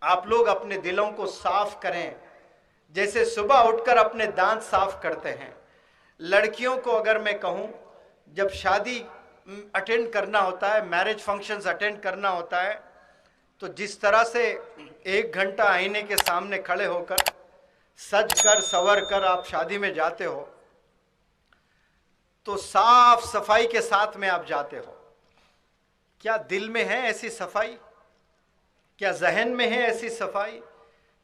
आप लोग अपने दिलों को साफ करें, जैसे सुबह उठकर अपने दांत साफ करते हैं। लड़कियों को अगर मैं कहूं, जब शादी अटेंड करना होता है, मैरिज फंक्शंस अटेंड करना होता है, तो जिस तरह से 1 घंटा आईने के सामने खड़े होकर सज कर संवर कर आप शादी में जाते हो, तो साफ सफाई के साथ में आप जाते हो। क्या दिल में है ऐसी सफाई? क्या जहन में है ऐसी सफाई?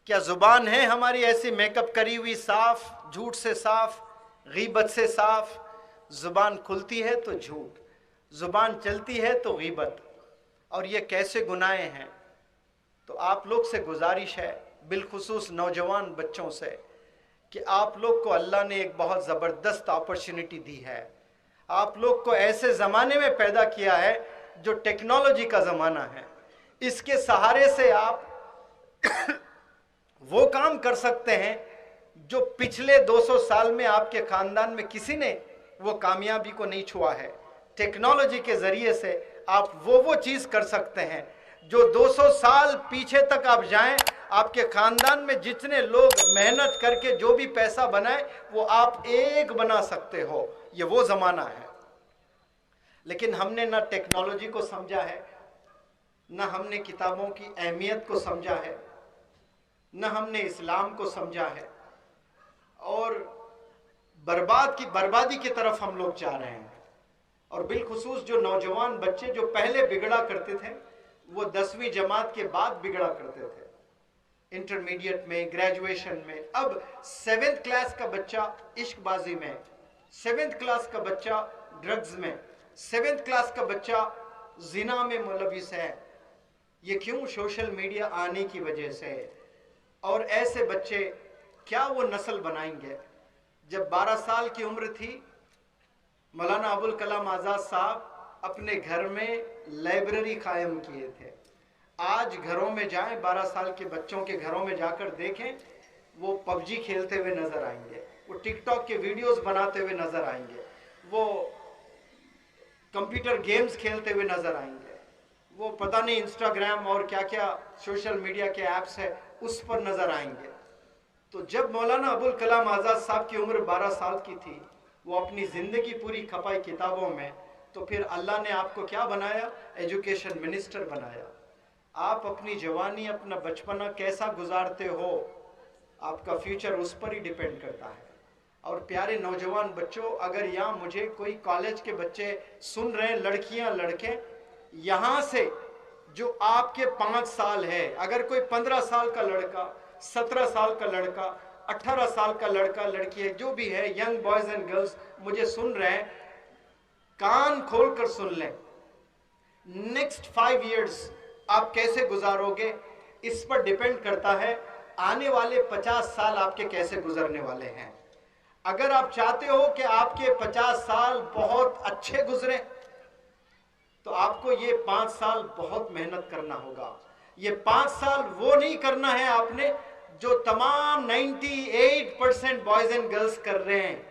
क्या जुबान है हमारी ऐसी मेकअप करी हुई साफ, झूठ से साफ, गीबत से साफ? जुबान खुलती है तो झूठ, जुबान चलती है तो गीबत, और ये कैसे गुनाहे हैं। तो आप लोग से गुजारिश है, बिलखुसूस नौजवान बच्चों से, कि आप लोग को अल्लाह ने एक बहुत ज़बरदस्त अपॉर्चुनिटी दी है। आप लोग को ऐसे ज़माने में पैदा किया है जो टेक्नोलॉजी का ज़माना है। इसके सहारे से आप वो काम कर सकते हैं जो पिछले 200 साल में आपके ख़ानदान में किसी ने वो कामयाबी को नहीं छुआ है। टेक्नोलॉजी के ज़रिए से आप वो चीज़ कर सकते हैं जो 200 साल पीछे तक आप जाएं, आपके ख़ानदान में जितने लोग मेहनत करके जो भी पैसा बनाए वो आप एक बना सकते हो। ये वो ज़माना है। लेकिन हमने ना टेक्नोलॉजी को समझा है, ना हमने किताबों की अहमियत को समझा है, न हमने इस्लाम को समझा है, और बर्बादी की तरफ हम लोग जा रहे हैं। और बिलखुसूस जो नौजवान बच्चे जो पहले बिगड़ा करते थे, वो 10वीं जमात के बाद बिगड़ा करते थे, इंटरमीडिएट में, ग्रेजुएशन में। अब 7th क्लास का बच्चा इश्कबाजी में, 7th क्लास का बच्चा ड्रग्स में, 7th क्लास का बच्चा जिना में मुलविस है। ये क्यों? सोशल मीडिया आने की वजह से। और ऐसे बच्चे क्या वो नस्ल बनाएंगे? जब 12 साल की उम्र थी, मौलाना अबुल कलाम आज़ाद साहब अपने घर में लाइब्रेरी कायम किए थे। आज घरों में जाएं, 12 साल के बच्चों के घरों में जाकर देखें, वो पबजी खेलते हुए नजर आएंगे, वो टिकटॉक के वीडियोस बनाते हुए नजर आएंगे, वो कंप्यूटर गेम्स खेलते हुए नजर आएंगे, वो पता नहीं इंस्टाग्राम और क्या क्या सोशल मीडिया के ऐप्स है उस पर नजर आएंगे। तो जब मौलाना अबुल कलाम आज़ाद साहब की उम्र 12 साल की थी, वो अपनी ज़िंदगी पूरी खपाई किताबों में, तो फिर अल्लाह ने आपको क्या बनाया? एजुकेशन मिनिस्टर बनाया। आप अपनी जवानी, अपना बचपना कैसा गुजारते हो, आपका फ्यूचर उस पर ही डिपेंड करता है। और प्यारे नौजवान बच्चों, अगर यहाँ मुझे कोई कॉलेज के बच्चे सुन रहे हैं, लड़कियाँ लड़के, यहाँ से जो आपके 5 साल है, अगर कोई 15 साल का लड़का, 17 साल का लड़का, 18 साल का लड़का लड़की है, जो भी है, यंग बॉयज एंड गर्ल्स मुझे सुन रहे हैं, कान खोल कर सुन लें। नेक्स्ट 5 इयर्स आप कैसे गुजारोगे, इस पर डिपेंड करता है आने वाले 50 साल आपके कैसे गुजरने वाले हैं। अगर आप चाहते हो कि आपके 50 साल बहुत अच्छे गुजरे, तो आपको ये 5 साल बहुत मेहनत करना होगा। ये 5 साल वो नहीं करना है आपने जो तमाम 98% बॉयज एंड गर्ल्स कर रहे हैं।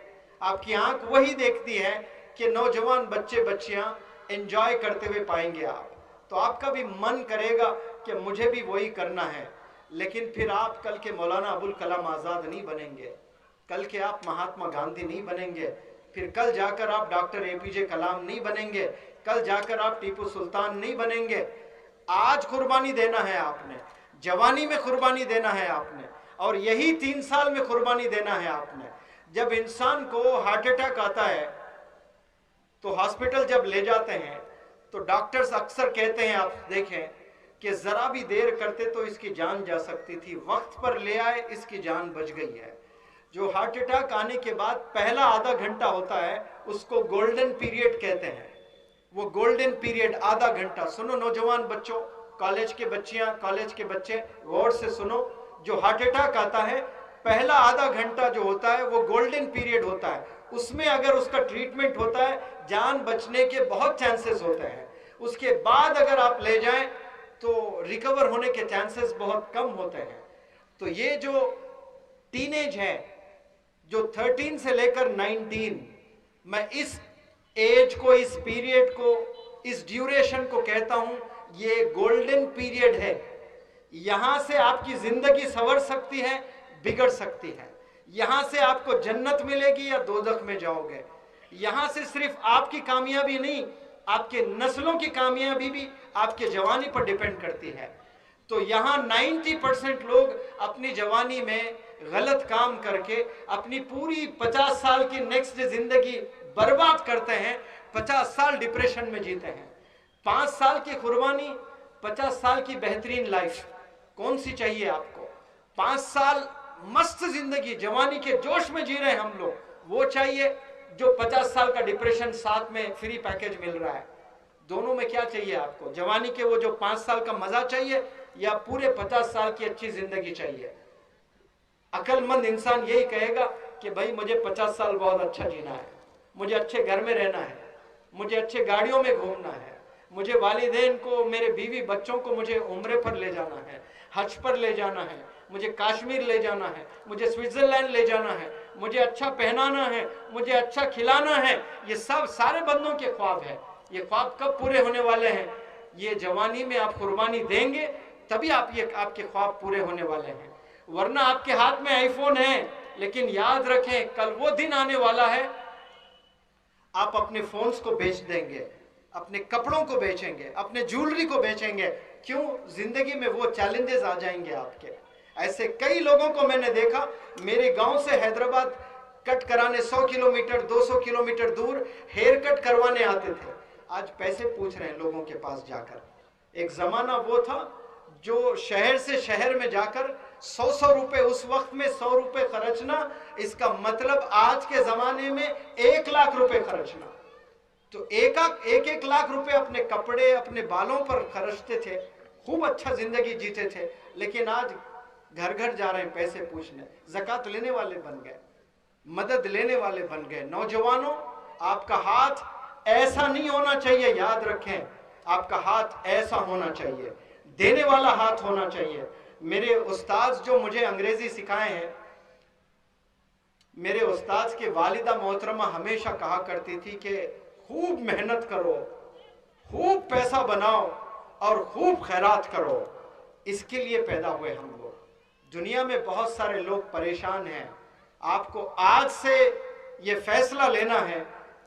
आपकी आंख वही देखती है कि नौजवान बच्चे बच्चियां एंजॉय करते हुए पाएंगे आप, तो आपका भी मन करेगा कि मुझे भी वही करना है। लेकिन फिर आप कल के मौलाना अबुल कलाम आज़ाद नहीं बनेंगे, कल के आप महात्मा गांधी नहीं बनेंगे, फिर कल जाकर आप डॉक्टर APJ कलाम नहीं बनेंगे, कल जाकर आप टीपू सुल्तान नहीं बनेंगे। आज कुर्बानी देना है आपने, जवानी में कुर्बानी देना है आपने, और यही 3 साल में कुर्बानी देना है आपने। जब इंसान को हार्ट अटैक आता है तो हॉस्पिटल जब ले जाते हैं तो डॉक्टर्स अक्सर कहते हैं, आप देखें, कि जरा भी देर करते तो इसकी जान जा सकती थी, वक्त पर ले आए, इसकी जान बच गई है। जो हार्ट अटैक आने के बाद पहला आधा घंटा होता है, उसको गोल्डन पीरियड कहते हैं। वो गोल्डन पीरियड आधा घंटा, सुनो नौजवान बच्चों, कॉलेज के बच्चियां, कॉलेज के बच्चे, गौर से सुनो, जो हार्ट अटैक आता है, पहला आधा घंटा जो होता है वो गोल्डन पीरियड होता है। उसमें अगर उसका ट्रीटमेंट होता है, जान बचने के बहुत चांसेस होते हैं। उसके बाद अगर आप ले जाएं तो रिकवर होने के चांसेस बहुत कम होते हैं। तो ये जो टीनेज है, जो 13 से लेकर 19, मैं इस एज को, इस पीरियड को, इस ड्यूरेशन को कहता हूं ये गोल्डन पीरियड है। यहां से आपकी जिंदगी संवर सकती है, बिगड़ सकती है। यहां से आपको जन्नत मिलेगी या दोजख में जाओगे। यहां से सिर्फ आपकी कामयाबी नहीं, आपके नस्लों की कामयाबी भी आपके जवानी पर डिपेंड करती है। तो यहां 90% लोग अपनी जवानी में गलत काम करके अपनी पूरी 50 साल की नेक्स्ट जिंदगी बर्बाद करते हैं। 50 साल डिप्रेशन में जीते हैं। 5 साल की कुर्बानी, 50 साल की बेहतरीन लाइफ कौन सी चाहिए आपको? 5 साल मस्त जिंदगी जवानी के जोश में जी रहे हैं हम लोग, वो चाहिए जो 50 साल का डिप्रेशन साथ में फ्री पैकेज मिल रहा है? दोनों में क्या चाहिए आपको? जवानी के वो जो 5 साल का मजा चाहिए या पूरे 50 साल की अच्छी जिंदगी चाहिए? अक्लमंद इंसान यही कहेगा कि भाई मुझे 50 साल बहुत अच्छा जीना है, मुझे अच्छे घर में रहना है, मुझे अच्छे गाड़ियों में घूमना है, मुझे वालिदैन को, मेरे बीवी बच्चों को मुझे उम्रे पर ले जाना है, हज पर ले जाना है, मुझे कश्मीर ले जाना है, मुझे स्विट्जरलैंड ले जाना है, मुझे अच्छा पहनाना है, मुझे अच्छा खिलाना है। ये सब सारे बंदों के ख्वाब है। ये ख्वाब कब पूरे होने वाले हैं? ये जवानी में आप कुर्बानी देंगे तभी आपके ख्वाब पूरे होने वाले हैं। वरना आपके हाथ में आईफोन है, लेकिन याद रखें कल वो दिन आने वाला है आप अपने फोन्स को बेच देंगे, अपने कपड़ों को बेचेंगे, अपने ज्वेलरी को बेचेंगे। क्यों? जिंदगी में वो चैलेंजेस आ जाएंगे आपके। ऐसे कई लोगों को मैंने देखा, मेरे गांव से हैदराबाद कट कराने 100 किलोमीटर 200 किलोमीटर दूर हेयर कट करवाने आते थे। आज पैसे पूछ रहे हैं लोगों के पास जाकर। एक जमाना वो था जो शहर से शहर में जाकर 100 रुपए, उस वक्त में 100 रुपए खर्चना, इसका मतलब आज के जमाने में 1 लाख रुपए खर्चना। तो एक लाख रुपए अपने कपड़े, अपने बालों पर खर्चते थे, खूब अच्छा जिंदगी जीते थे। लेकिन आज घर घर जा रहे हैं पैसे पूछने, ज़कात लेने वाले बन गए, मदद लेने वाले बन गए। नौजवानों, आपका हाथ ऐसा नहीं होना चाहिए, याद रखें, आपका हाथ ऐसा होना चाहिए, देने वाला हाथ होना चाहिए। मेरे उस्ताद जो मुझे अंग्रेजी सिखाए हैं, मेरे उस्ताद के वालिदा मोहतरमा हमेशा कहा करती थी कि खूब मेहनत करो, खूब पैसा बनाओ और खूब खैरात करो। इसके लिए पैदा हुए हम लोग। दुनिया में बहुत सारे लोग परेशान हैं। आपको आज से ये फैसला लेना है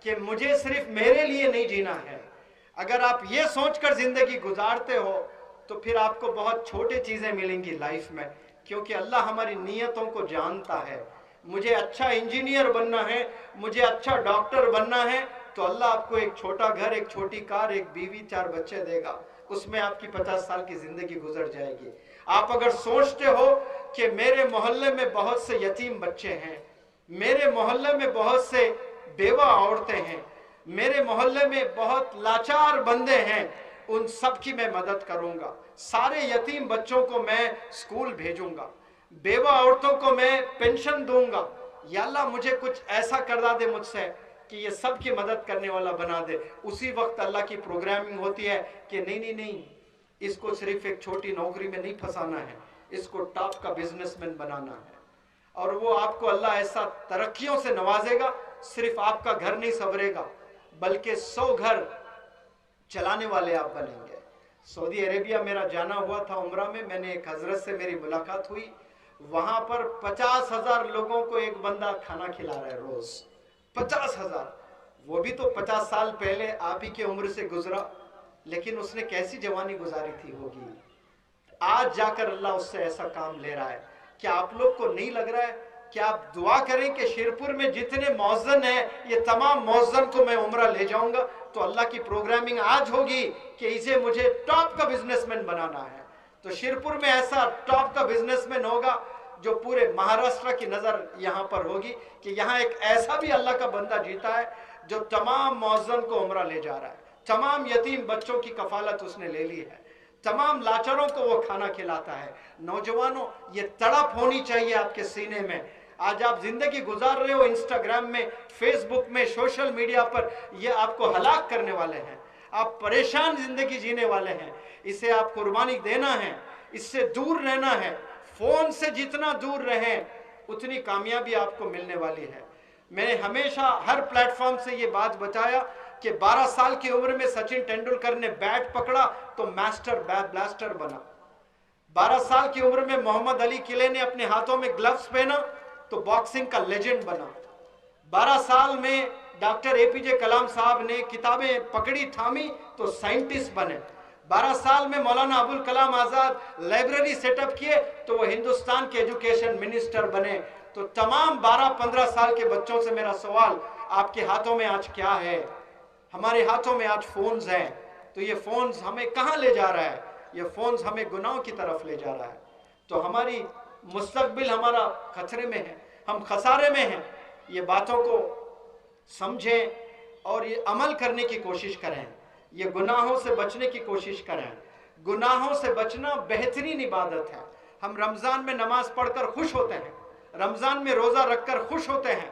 कि मुझे सिर्फ मेरे लिए नहीं जीना है। अगर आप ये सोचकर जिंदगी गुजारते हो तो फिर आपको बहुत छोटी चीजें मिलेंगी लाइफ में, क्योंकि अल्लाह हमारी नीयतों को जानता है। मुझे अच्छा इंजीनियर बनना है, मुझे अच्छा डॉक्टर बनना है, तो अल्लाह आपको एक छोटा घर, एक छोटी कार, एक बीवी, 4 बच्चे देगा, उसमें आपकी 50 साल की जिंदगी गुजर जाएगी। आप अगर सोचते हो कि मेरे मोहल्ले में बहुत से यतीम बच्चे हैं, मेरे मोहल्ले में बहुत से बेवा औरतें हैं, मेरे मोहल्ले में बहुत लाचार बंदे हैं, उन सब की मैं मदद करूंगा, सारे यतीम बच्चों को मैं स्कूल भेजूंगा, बेवा औरतों को मैं पेंशन दूंगा, या अल्लाह मुझे कुछ ऐसा करवा दे मुझसे कि ये सब की मदद करने वाला बना दे। उसी वक्त अल्लाह की प्रोग्रामिंग होती है कि नहीं नहीं नहीं, इसको सिर्फ एक छोटी नौकरी में नहीं फंसाना है, इसको टॉप का बिजनेसमैन बनाना है। और वो आपको अल्लाह ऐसा तरक्कियों से नवाजेगा, सिर्फ आपका घर नहीं संवरेगा बल्कि 100 घर चलाने वाले आप बनेंगे। सऊदी अरेबिया मेरा जाना हुआ था उम्रा में, मैंने एक हजरत से मेरी मुलाकात हुई। वहां पर 50,000 लोगों को एक बंदा खाना खिला रहा है रोज। 50,000, वो भी तो 50 साल पहले आप ही की उम्र से गुजरा, लेकिन उसने कैसी जवानी गुजारी थी होगी। आज जाकर अल्लाह उससे ऐसा काम ले रहा है। क्या आप लोग को नहीं लग रहा है कि आप दुआ करें कि शिरपुर में जितने मौज़न हैं, ये तमाम मौज़न को मैं उम्रा ले जाऊंगा, तो अल्लाह की प्रोग्रामिंग आज होगी कि इसे मुझे टॉप का बिजनेसमैन बनाना है। तो शिरपुर में ऐसा टॉप का बिजनेसमैन होगा जो पूरे महाराष्ट्र की नजर यहां पर होगी कि यहां एक ऐसा भी अल्लाह का बंदा जीता है जो तमाम मौज़न को उम्रा ले जा रहा है, तमाम यतीम बच्चों की कफालत उसने ले ली है, तमाम लाचारों को वो खाना खिलाता है। नौजवानों, ये तड़प होनी चाहिए आपके सीने में। आज आप जिंदगी गुजार रहे हो इंस्टाग्राम में, फेसबुक में, सोशल मीडिया पर, ये आपको हलाक करने वाले हैं। आप परेशान जिंदगी जीने वाले हैं। इसे आप कुर्बानी देना है, इससे दूर रहना है। फोन से जितना दूर रहें उतनी कामयाबी आपको मिलने वाली है। मैंने हमेशा हर प्लेटफॉर्म से ये बात बताया कि 12 साल की उम्र में सचिन तेंदुलकर ने बैट पकड़ा तो मास्टर ब्लास्टर बना। 12 साल की उम्र में मोहम्मद अली किले ने अपने हाथों में ग्लव्स पहना तो बॉक्सिंग का लेजेंड बना। 12 साल में डॉक्टर एपीजे कलाम साहब ने किताबें पकड़ी थामी तो साइंटिस्ट बने। 12 साल में मौलाना अबुल कलाम आजाद लाइब्रेरी सेटअप किए तो वो हिंदुस्तान के एजुकेशन मिनिस्टर बने। तो तमाम 12-15 साल के बच्चों से मेरा सवाल, आपके हाथों में आज क्या है? हमारे हाथों में आज फोन्स हैं। तो ये फोन्स हमें कहां ले जा रहा है? ये फोन्स हमें गुनाहों की तरफ ले जा रहा है। तो हमारी मुस्तकबिल हमारा खतरे में है, हम खसारे में हैं। ये बातों को समझें और ये अमल करने की कोशिश करें, ये गुनाहों से बचने की कोशिश करें। गुनाहों से बचना बेहतरीन इबादत है। हम रमज़ान में नमाज पढ़कर खुश होते हैं, रमज़ान में रोज़ा रखकर खुश होते हैं,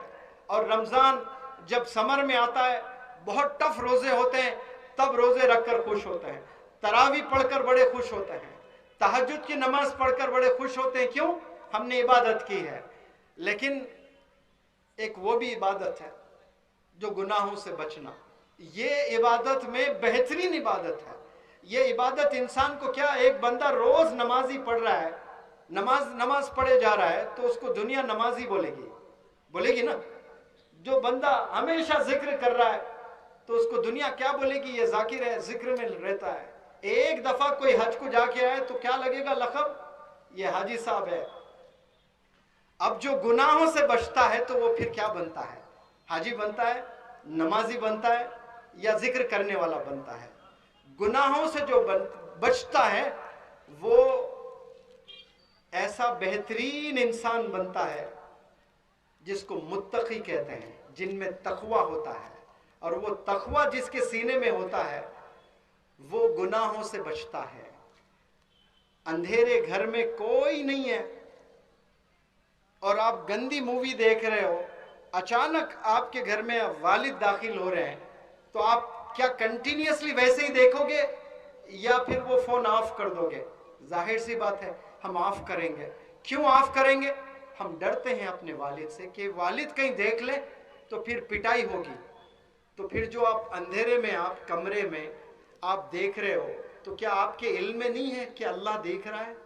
और रमज़ान जब समर में आता है, बहुत टफ रोज़े होते हैं, तब रोज़े रखकर खुश होते हैं। तरावी पढ़कर बड़े खुश होते हैं, तहज्जुद की नमाज पढ़कर बड़े खुश होते हैं। क्यों? हमने इबादत की है। लेकिन एक वो भी इबादत है जो गुनाहों से बचना, ये इबादत में बेहतरीन इबादत है। ये इबादत इंसान को क्या, एक बंदा रोज नमाजी पढ़ रहा है, नमाज पढ़े जा रहा है, तो उसको दुनिया नमाजी बोलेगी ना। जो बंदा हमेशा जिक्र कर रहा है तो उसको दुनिया क्या बोलेगी? ये जाकिर है, जिक्र में रहता है। एक दफा कोई हज को जाके आए तो क्या लगेगा लक़ब? ये हाजी साहब है। अब जो गुनाहों से बचता है तो वो फिर क्या बनता है? हाजी बनता है, नमाजी बनता है, या जिक्र करने वाला बनता है? गुनाहों से जो बचता है वो ऐसा बेहतरीन इंसान बनता है जिसको मुत्तकी कहते हैं, जिनमें तकवा होता है। और वो तकवा जिसके सीने में होता है वो गुनाहों से बचता है। अंधेरे घर में कोई नहीं है और आप गंदी मूवी देख रहे हो, अचानक आपके घर में वालिद दाखिल हो रहे हैं, तो आप क्या कंटिन्यूअसली वैसे ही देखोगे या फिर वो फोन ऑफ कर दोगे? जाहिर सी बात है हम ऑफ करेंगे। क्यों ऑफ करेंगे? हम डरते हैं अपने वालिद से कि वालिद कहीं देख ले तो फिर पिटाई होगी। तो फिर जो आप अंधेरे में, आप कमरे में आप देख रहे हो, तो क्या आपके इल्म में नहीं है कि अल्लाह देख रहा है?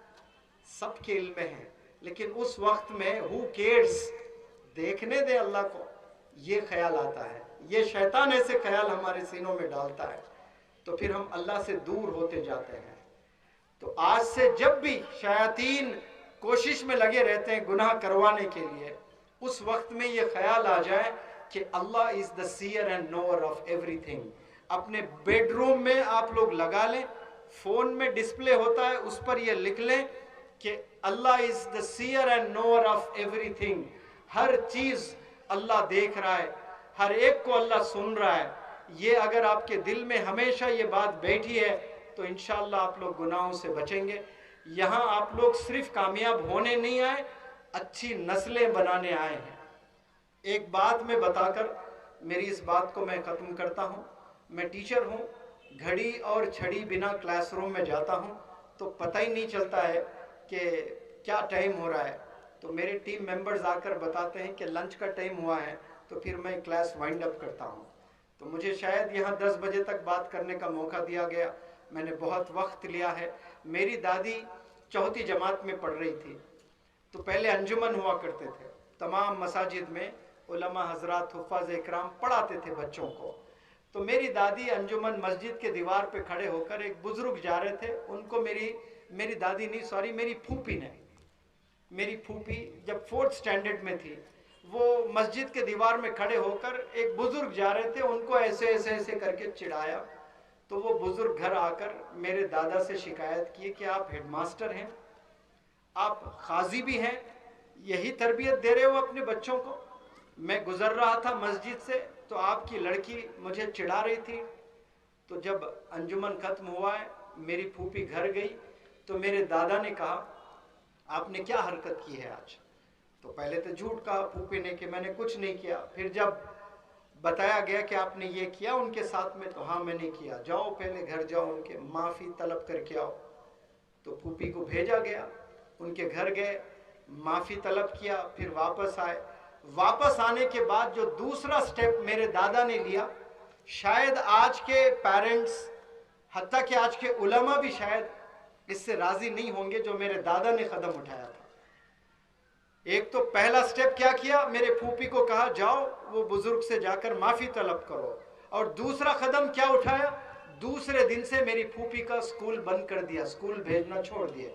सबके इल्म में है, लेकिन उस वक्त में हु केयर्स, देखने दे अल्लाह को, ये ख्याल आता है। ये शैतान ऐसे ख्याल हमारे सीनों में डालता है, तो फिर हम अल्लाह से दूर होते जाते हैं। तो आज से जब भी शयातीन कोशिश में लगे रहते हैं गुनाह करवाने के लिए, उस वक्त में ये ख्याल आ जाए कि Allah is the seer and knower of everything. अपने बेडरूम में आप लोग लगा लें, फोन में डिस्प्ले होता है, उस पर ये लिख लें कि Allah is the seer and knower of everything. हर चीज अल्लाह देख रहा है, हर एक को अल्लाह सुन रहा है। ये अगर आपके दिल में हमेशा ये बात बैठी है तो इंशाअल्लाह आप लोग गुनाहों से बचेंगे। यहाँ आप लोग सिर्फ कामयाब होने नहीं आए, अच्छी नस्लें बनाने आए हैं। एक बात मैं बताकर मेरी इस बात को मैं ख़त्म करता हूँ। मैं टीचर हूँ, घड़ी और छड़ी बिना क्लासरूम में जाता हूँ तो पता ही नहीं चलता है कि क्या टाइम हो रहा है। तो मेरे टीम मेंबर्स आकर बताते हैं कि लंच का टाइम हुआ है, तो फिर मैं क्लास वाइंड अप करता हूँ। तो मुझे शायद यहाँ 10 बजे तक बात करने का मौका दिया गया, मैंने बहुत वक्त लिया है। मेरी दादी चौथी जमात में पढ़ रही थी, तो पहले अंजुमन हुआ करते थे, तमाम मसाजिद में उलमा हजरात हुफ़ाज़ इकराम पढ़ाते थे बच्चों को। तो मेरी दादी अंजुमन मस्जिद के दीवार पे खड़े होकर, एक बुजुर्ग जा रहे थे, उनको मेरी दादी नहीं, सॉरी मेरी फूफी ने, मेरी फूफी जब 4th स्टैंडर्ड में थी, वो मस्जिद के दीवार में खड़े होकर एक बुजुर्ग जा रहे थे, उनको ऐसे ऐसे ऐसे करके चिढ़ाया। तो वो बुजुर्ग घर आकर मेरे दादा से शिकायत की कि आप हेडमास्टर हैं, आप काजी भी हैं, यही तरबियत दे रहे हो अपने बच्चों को। मैं गुजर रहा था मस्जिद से तो आपकी लड़की मुझे चिढ़ा रही थी। तो जब अंजुमन खत्म हुआ है, मेरी फूफी घर गई तो मेरे दादा ने कहा आपने क्या हरकत की है आज? तो पहले तो झूठ कहा फूफी ने कि मैंने कुछ नहीं किया। फिर जब बताया गया कि आपने ये किया उनके साथ में, तो हाँ मैंने किया, जाओ पहले घर जाओ, उनके माफ़ी तलब करके आओ। तो फूफी को भेजा गया, उनके घर गए, माफ़ी तलब किया, फिर वापस आए। वापस आने के बाद जो दूसरा स्टेप मेरे दादा ने लिया, शायद आज के पेरेंट्स, हत्ता कि आज के उलमा भी शायद इससे राजी नहीं होंगे जो मेरे दादा ने कदम उठाया था। एक तो पहला स्टेप क्या किया, मेरे फूफी को कहा जाओ वो बुजुर्ग से जाकर माफी तलब करो, और दूसरा कदम क्या उठाया, दूसरे दिन से मेरी फूफी का स्कूल बंद कर दिया, स्कूल भेजना छोड़ दिया,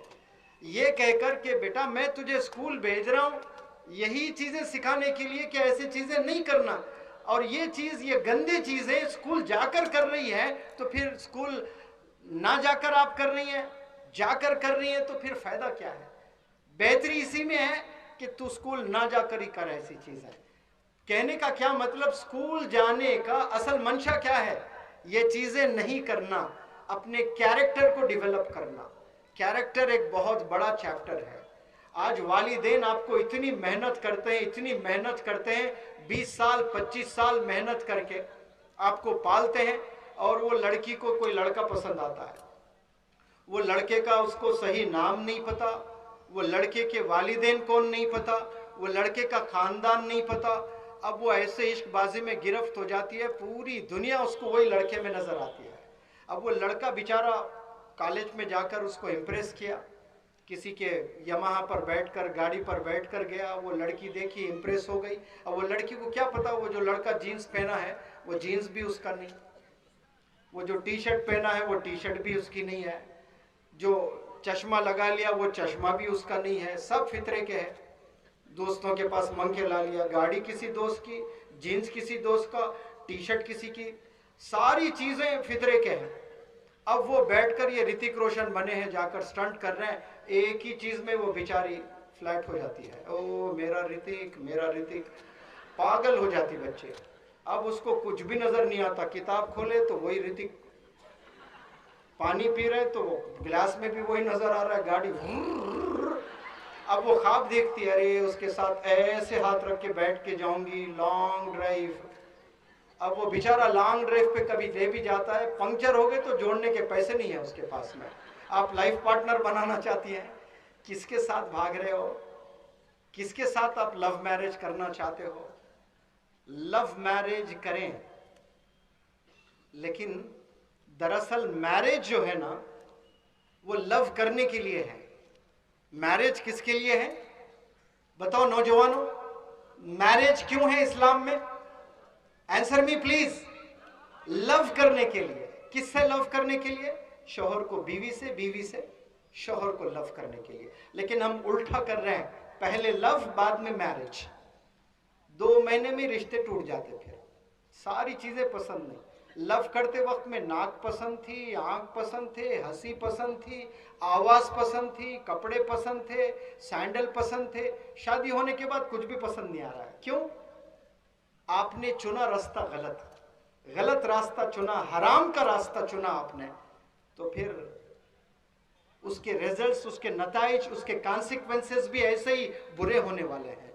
ये कहकर के बेटा मैं तुझे स्कूल भेज रहा हूं यही चीजें सिखाने के लिए कि ऐसी चीजें नहीं करना, और ये चीज, ये गंदी चीजें स्कूल जाकर कर रही है, तो फिर स्कूल ना जाकर आप कर रही हैं, जाकर कर रही हैं तो फिर फायदा क्या है। बेहतरी इसी में है कि तू स्कूल ना जाकर ही कर ऐसी चीजें। कहने का क्या मतलब, स्कूल जाने का असल मंशा क्या है, ये चीजें नहीं करना, अपने कैरेक्टर को डेवलप करना। कैरेक्टर एक बहुत बड़ा चैप्टर है। आज वालिदैन आपको इतनी मेहनत करते हैं, इतनी मेहनत करते हैं, 20 साल 25 साल मेहनत करके आपको पालते हैं, और वो लड़की को कोई लड़का पसंद आता है, वो लड़के का उसको सही नाम नहीं पता, वो लड़के के वालिदैन कौन नहीं पता, वो लड़के का खानदान नहीं पता। अब वो ऐसे इश्कबाजी में गिरफ्त हो जाती है, पूरी दुनिया उसको वही लड़के में नजर आती है। अब वो लड़का बेचारा कॉलेज में जाकर उसको इम्प्रेस किया, किसी के यमाहा पर बैठकर, गाड़ी पर बैठकर गया, वो लड़की देखी, इम्प्रेस हो गई। अब वो लड़की को क्या पता वो जो लड़का जीन्स पहना है वो जीन्स भी उसका नहीं, वो जो टी शर्ट पहना है वो टी शर्ट भी उसकी नहीं है, जो चश्मा लगा लिया वो चश्मा भी उसका नहीं है, सब फितरे के हैं। दोस्तों के पास मंग के ला लिया, गाड़ी किसी दोस्त की, जीन्स किसी दोस्त का, टी शर्ट किसी की, सारी चीजें फितरे के हैं। अब वो बैठकर ये ऋतिक रोशन बने हैं, जाकर स्टंट कर रहे हैं, एक ही चीज में वो बेचारी फ्लैट हो जाती है, ओ मेरा ऋतिक, मेरा ऋतिक, पागल हो जाती बच्चे। अब उसको कुछ भी नजर नहीं आता, किताब खोले तो वही ऋतिक, पानी पी रहे तो गिलास में भी वही नजर आ रहा है, गाड़ी। अब वो ख्वाब देखती है, अरे उसके साथ ऐसे हाथ रख के बैठ के जाऊंगी लॉन्ग ड्राइव। अब वो बेचारा लॉन्ग ड्राइव पे कभी ले भी जाता है, पंक्चर हो गए तो जोड़ने के पैसे नहीं है उसके पास में। आप लाइफ पार्टनर बनाना चाहती हैं, किसके साथ भाग रहे हो, किसके साथ आप लव मैरिज करना चाहते हो। लव मैरिज करें, लेकिन दरअसल मैरिज जो है ना वो लव करने के लिए है। मैरिज किसके लिए है बताओ नौजवानों, मैरिज क्यों है इस्लाम में, आंसर मी प्लीज। लव करने के लिए। किससे लव करने के लिए, शौहर को बीवी से, बीवी से शौहर को लव करने के लिए। लेकिन हम उल्टा कर रहे हैं, पहले लव बाद में मैरिज। 2 महीने में रिश्ते टूट जाते, फिर सारी चीजें पसंद नहीं। लव करते वक्त में नाक पसंद थी, आंख पसंद थे, हंसी पसंद थी, आवाज पसंद थी, कपड़े पसंद थे, सैंडल पसंद थे। शादी होने के बाद कुछ भी पसंद नहीं आ रहा है। क्यों, आपने चुना रास्ता गलत, गलत रास्ता चुना, हराम का रास्ता चुना आपने, तो फिर उसके रिजल्ट्स, उसके नताइज, उसके कॉन्सिक्वेंसेस भी ऐसे ही बुरे होने वाले हैं।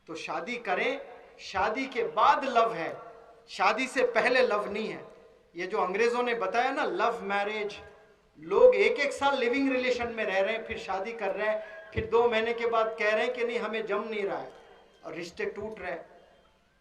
तो शादी करें, शादी के बाद लव है, शादी से पहले लव नहीं है। ये जो अंग्रेजों ने बताया ना लव मैरिज, लोग 1-1 साल लिविंग रिलेशन में रह रहे हैं, फिर शादी कर रहे हैं, फिर 2 महीने के बाद कह रहे हैं कि नहीं हमें जम नहीं रहा है, और रिश्ते टूट रहे हैं।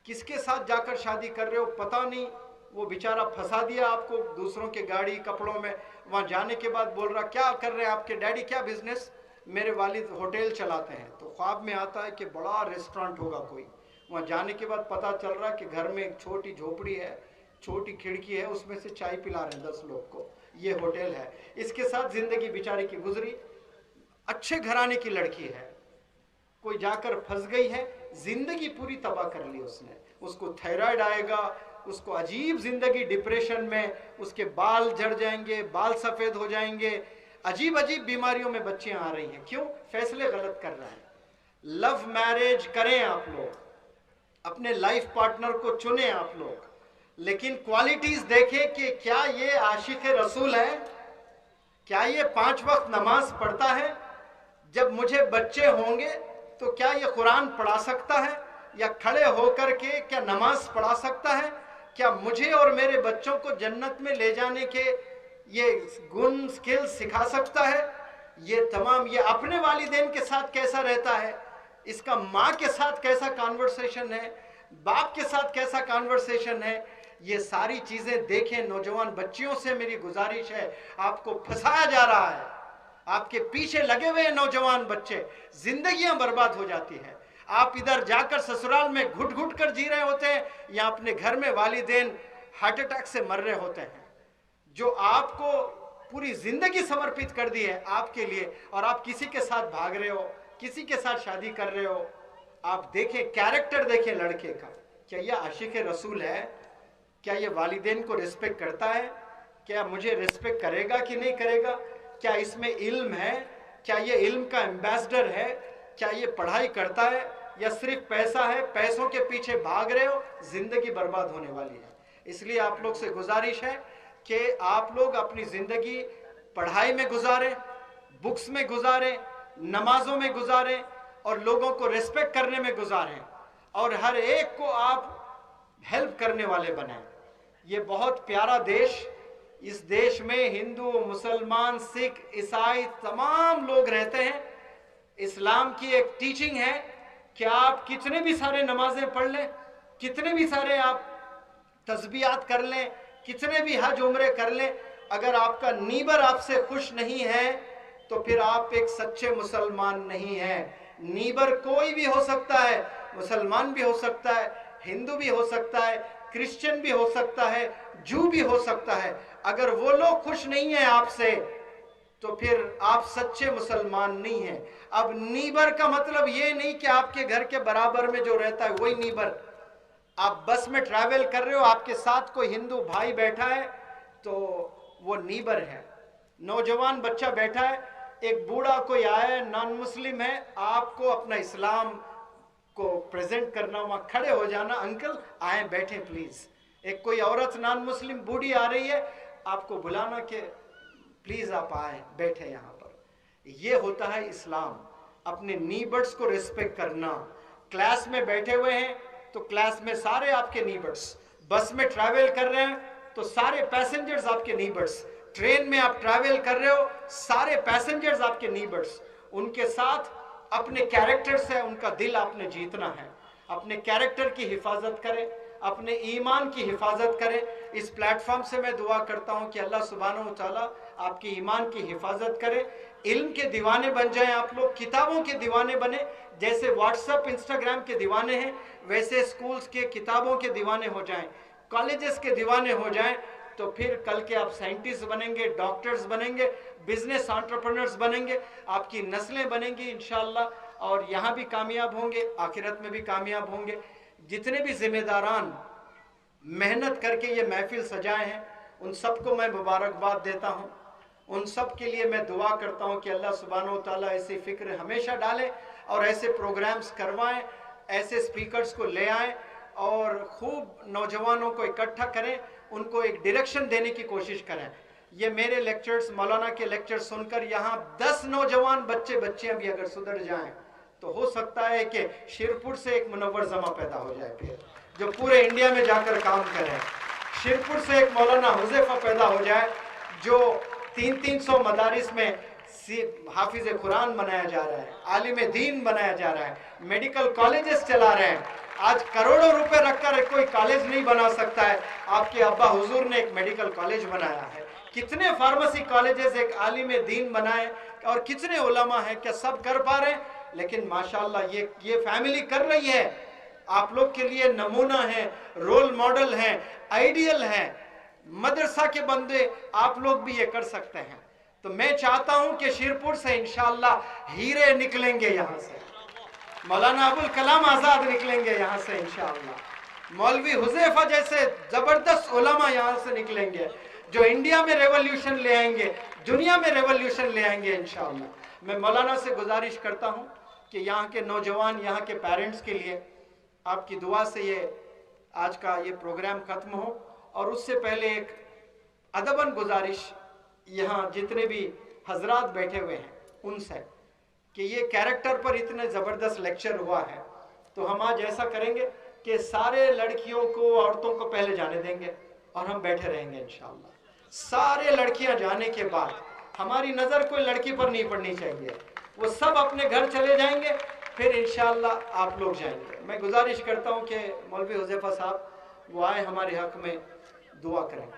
किसके साथ जाकर शादी कर रहे हो पता नहीं, वो बेचारा फंसा दिया आपको दूसरों के गाड़ी कपड़ों में। वहां जाने के बाद बोल रहा क्या कर रहे हैं आपके डैडी, क्या बिजनेस, मेरे वालिद होटल चलाते हैं। तो ख्वाब में आता है कि बड़ा रेस्टोरेंट होगा कोई, वहां जाने के बाद पता चल रहा है कि घर में एक छोटी झोपड़ी है, छोटी खिड़की है, उसमें से चाय पिला रहे हैं 10 लोग को, ये होटल है। इसके साथ जिंदगी बेचारे की गुजरी, अच्छे घराने की लड़की है, कोई जाकर फंस गई है, जिंदगी पूरी तबाह कर ली उसने। उसको थायराइड आएगा, उसको अजीब जिंदगी, डिप्रेशन में, उसके बाल झड़ जाएंगे, बाल सफेद हो जाएंगे, अजीब अजीब बीमारियों में बच्चियां आ रही हैं। क्यों, फैसले गलत कर रहे हैं। लव मैरिज करें आप लोग, अपने लाइफ पार्टनर को चुने आप लोग, लेकिन क्वालिटीज देखें कि क्या ये आशिक रसूल है, क्या ये 5 वक्त नमाज पढ़ता है, जब मुझे बच्चे होंगे तो क्या ये कुरान पढ़ा सकता है, या खड़े होकर के क्या नमाज पढ़ा सकता है, क्या मुझे और मेरे बच्चों को जन्नत में ले जाने के ये गुण स्किल्स सिखा सकता है। ये तमाम, ये अपने वालिदैन के साथ कैसा रहता है, इसका माँ के साथ कैसा कॉन्वर्सेशन है, बाप के साथ कैसा कॉन्वर्सेशन है, ये सारी चीजें देखें। नौजवान बच्चियों से मेरी गुजारिश है, आपको फंसाया जा रहा है, आपके पीछे लगे हुए नौजवान बच्चे, जिंदगियां बर्बाद हो जाती है। आप इधर जाकर ससुराल में घुट घुट कर जी रहे होते हैं, या अपने घर में वालिदैन हार्ट अटैक से मर रहे होते हैं। जो आपको पूरी जिंदगी समर्पित कर दी है आपके लिए, और आप किसी के साथ भाग रहे हो, किसी के साथ शादी कर रहे हो। आप देखें, कैरेक्टर देखें लड़के का, क्या यह आशिक रसूल है? क्या ये वालिदैन को रिस्पेक्ट करता है? क्या मुझे रिस्पेक्ट करेगा कि नहीं करेगा? क्या इसमें इल्म है? क्या ये इल्म का एम्बेसडर है? क्या ये पढ़ाई करता है, या सिर्फ पैसा है? पैसों के पीछे भाग रहे हो, जिंदगी बर्बाद होने वाली है। इसलिए आप लोग से गुजारिश है कि आप लोग अपनी जिंदगी पढ़ाई में गुजारें, बुक्स में गुजारें, नमाजों में गुजारें, और लोगों को रिस्पेक्ट करने में गुजारें, और हर एक को आप हेल्प करने वाले बने। ये बहुत प्यारा देश, इस देश में हिंदू, मुसलमान, सिख, ईसाई तमाम लोग रहते हैं। इस्लाम की एक टीचिंग है कि आप कितने भी सारे नमाजें पढ़ लें, कितने भी सारे आप तस्बीहात कर लें, कितने भी हज उम्रे कर लें, अगर आपका नीबर आपसे खुश नहीं है तो फिर आप एक सच्चे मुसलमान नहीं हैं। नीबर कोई भी हो सकता है, मुसलमान भी हो सकता है, हिंदू भी हो सकता है, क्रिश्चियन भी हो सकता है, जू भी हो सकता है। अगर वो लोग खुश नहीं है आपसे तो फिर आप सच्चे मुसलमान नहीं हैं। अब नीबर का मतलब ये नहीं कि आपके घर के बराबर में जो रहता है वही नीबर। आप बस में ट्रैवल कर रहे हो, आपके साथ कोई हिंदू भाई बैठा है तो वो नीबर है। नौजवान बच्चा बैठा है, एक बूढ़ा कोई आया है, नॉन मुस्लिम है, आपको अपना इस्लाम को प्रेजेंट करना, वहां खड़े हो जाना, अंकल आए बैठे प्लीज। एक कोई औरत नॉन मुस्लिम बूढ़ी आ रही है, आपको बुलाना कि प्लीज आप आए बैठे यहाँ पर। ये होता है इस्लाम, अपने नीबर्स को रिस्पेक्ट करना। क्लास में बैठे हुए हैं तो क्लास में सारे आपके नीबर्स, बस में ट्रैवल कर रहे हैं तो सारे पैसेंजर्स आपके नीबर्स, ट्रेन में आप ट्रैवल कर रहे हो सारे पैसेंजर्स आपके नीबर्स। उनके साथ अपने कैरेक्टर से उनका दिल आपने जीतना है। अपने कैरेक्टर की हिफाजत करें, अपने ईमान की हिफाजत करें। इस प्लेटफॉर्म से मैं दुआ करता हूं कि अल्लाह सुब्हानहू व तआला आपकी ईमान की हिफाजत करे। इल्म के दीवाने बन जाएं आप लोग, किताबों के दीवाने बने। जैसे व्हाट्सएप, इंस्टाग्राम के दीवाने हैं, वैसे स्कूल्स के किताबों के दीवाने हो जाएं, कॉलेजेस के दीवाने हो जाएं। तो फिर कल के आप साइंटिस्ट बनेंगे, डॉक्टर्स बनेंगे, बिजनेस एंटरप्रेन्योर्स बनेंगे, आपकी नस्लें बनेंगी इंशाअल्लाह। और यहाँ भी कामयाब होंगे, आखिरत में भी कामयाब होंगे। जितने भी जिम्मेदारान मेहनत करके ये महफिल सजाए हैं, उन सबको मैं मुबारकबाद देता हूँ। उन सब के लिए मैं दुआ करता हूँ कि अल्लाह सुब्हानहू व तआला ऐसी फिक्र हमेशा डाले और ऐसे प्रोग्राम्स करवाएं, ऐसे स्पीकर्स को ले आएं और खूब नौजवानों को इकट्ठा करें, उनको एक डायरेक्शन देने की कोशिश करें। ये मेरे लेक्चर्स, मौलाना के लेक्चर्स सुनकर यहाँ 10 नौजवान बच्चे बच्चियाँ भी अगर सुधर जाएं तो हो सकता है कि शिरपुर से एक मुनव्वर जमा पैदा हो जाए फिर, जो पूरे इंडिया में जाकर काम करें। शिरपुर से एक मौलाना हुज़ैफा पैदा हो जाए, जो 300 मदारिस में हाफिज कुरान बनाया जा रहा है, आलिम दीन बनाया जा रहा है, मेडिकल कॉलेजेस चला रहे हैं। आज करोड़ों रुपए रखकर कोई कॉलेज नहीं बना सकता है, आपके अब्बा हुजूर ने एक मेडिकल कॉलेज बनाया है। कितने फार्मेसी कॉलेजेस एक आलिम दीन बनाए, और कितने उलमा है, क्या सब कर पा रहे हैं? लेकिन माशाल्लाह ये फैमिली कर रही है। आप लोग के लिए नमूना है, रोल मॉडल है, आइडियल है। मदरसा के बंदे आप लोग भी ये कर सकते हैं। तो मैं चाहता हूं कि शिरपुर से इंशाअल्लाह हीरे निकलेंगे, यहाँ से मौलाना अबुल कलाम आजाद निकलेंगे यहाँ से इंशाअल्लाह, मौलवी हुज़ैफा जैसे जबरदस्त उलमा यहाँ से निकलेंगे, जो इंडिया में रेवोल्यूशन ले आएंगे, दुनिया में रेवोल्यूशन ले आएंगे इंशाअल्लाह। मैं मौलाना से गुजारिश करता हूँ कि यहाँ के नौजवान, यहाँ के पेरेंट्स के लिए आपकी दुआ से ये आज का ये प्रोग्राम खत्म हो। और उससे पहले एक अदबन गुजारिश यहाँ जितने भी हजरात बैठे हुए हैं उनसे, कि ये कैरेक्टर पर इतने ज़बरदस्त लेक्चर हुआ है, तो हम आज ऐसा करेंगे कि सारे लड़कियों को, औरतों को पहले जाने देंगे और हम बैठे रहेंगे इंशाअल्लाह। सारे लड़कियां जाने के बाद हमारी नज़र कोई लड़की पर नहीं पड़नी चाहिए, वो सब अपने घर चले जाएंगे, फिर इंशाअल्लाह आप लोग जाएंगे। मैं गुजारिश करता हूँ कि मौलवी हुज़ैफा साहब वो आए, हमारे हक में दुआ करें।